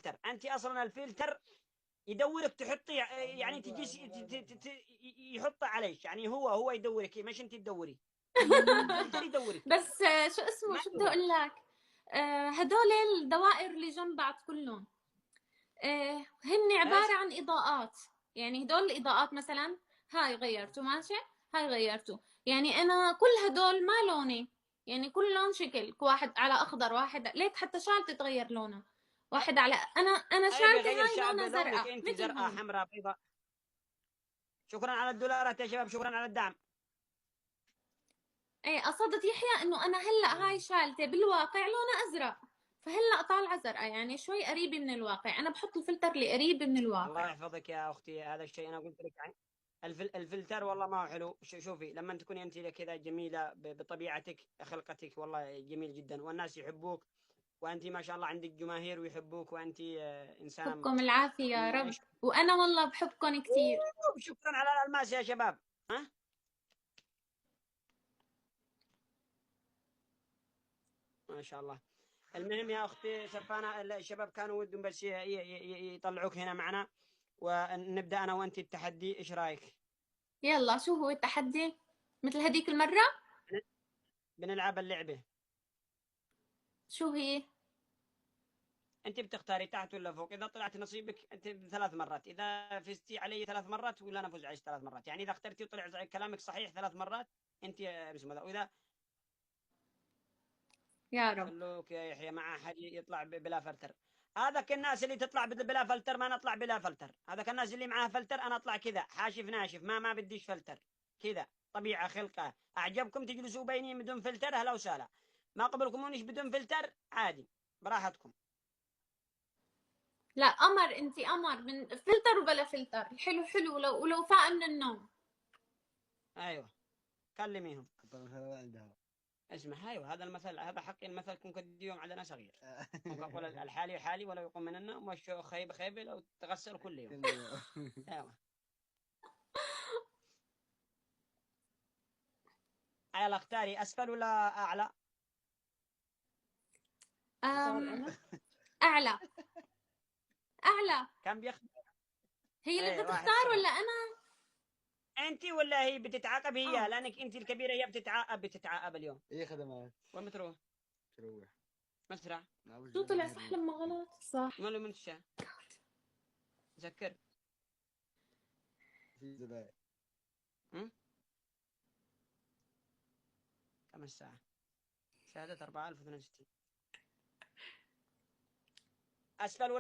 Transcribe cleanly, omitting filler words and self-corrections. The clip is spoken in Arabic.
الفلتر. أنت أصلا الفلتر يدورك تحطي، يعني تجي يحط عليك، يعني هو يدورك، مش أنت تدوري. الفلتر يدورك. بس شو اسمه، ما شو بدي يدورك. اقول لك، هدول الدوائر اللي جنب بعض كلهم هن عبارة إيش؟ عن إضاءات. يعني هدول الإضاءات مثلا، هاي غيرته ماشي، هاي غيرته. يعني أنا كل هدول ما لوني، يعني كل لون شكل، واحد على أخضر، واحد ليك حتى شالتي تغير لونها، واحد على أنا أي شالتي بيغير هاي شعب لونها لونك زرقاء أنت، مثل زرقاء هون. حمراء بيضاء. شكرا على الدولارات يا شباب، شكرا على الدعم. ايه قصدت يحيى انه انا هلا هاي شالتي بالواقع لونها ازرق، فهلا طالعه زرقاء، يعني شوي قريبه من الواقع. انا بحط الفلتر اللي قريب من الله الواقع. يحفظك يا أختي، هذا الشيء أنا قلت لك يعني. الفلتر والله ما هو حلو. شوفي لما تكوني أنت كذا جميلة بطبيعتك، خلقتك والله جميل جدا، والناس يحبوك، وأنت ما شاء الله عندك جماهير ويحبوك، وأنت إنسانة بحبكم العافيه يا رب، إيش. وانا والله بحبكم كثير. شكرا على الألماس يا شباب. ها، ما شاء الله. المهم يا أختي سفانة، الشباب كانوا ودهم بس يطلعوك هنا معنا، ونبدأ أنا وأنت التحدي. إيش رأيك؟ يلا، شو هو التحدي؟ مثل هديك المره؟ بنلعب اللعبة. شو هي؟ انت بتختاري تحت ولا فوق. اذا طلعت نصيبك انت 3 مرات، اذا فزتي علي 3 مرات ولا انا افوز عليك 3 مرات. يعني اذا اخترتي وطلع كلامك صحيح 3 مرات انت بسم الله. واذا يا رب. خلوك يا يحيى مع احد يطلع بلا فلتر. هذاك الناس اللي تطلع بلا فلتر ما نطلع بلا فلتر. هذاك الناس اللي معاها فلتر انا اطلع كذا حاشف ناشف، ما بديش فلتر. كذا طبيعه خلقه. اعجبكم تجلسوا بيني بدون فلتر اهلا وسهلا، ما قبلكمونيش بدون فلتر عادي براحتكم. لا قمر، انت قمر، من فلتر وبلا فلتر، الحلو حلو ولو فاق من النوم. ايوه كلميهم. اسمع، ايوه هذا المثل، هذا حقي المثل كن قد يوم على ناس صغير. كن اقول الحالي حالي ولا يقوم من النوم، والشو خيب خيب لو تغسل كل يوم. ايوه. يلا اختاري اسفل ولا اعلى. أم... اعلى. اعلى. كم بياخذ؟ هي اللي ايه بدها واحد تختار صفر ولا انا؟ انت ولا هي بتتعاقب؟ هي اه. لانك انت الكبيره، هي بتتعاقب اليوم. ايه خدمات. وين بتروح؟ تروح. مسرح. شو طلع صح لما غلط؟ صح. ماله من الشام. ذكر. في زباين. كم الساعه؟ شهاده 4062. اسفل ولا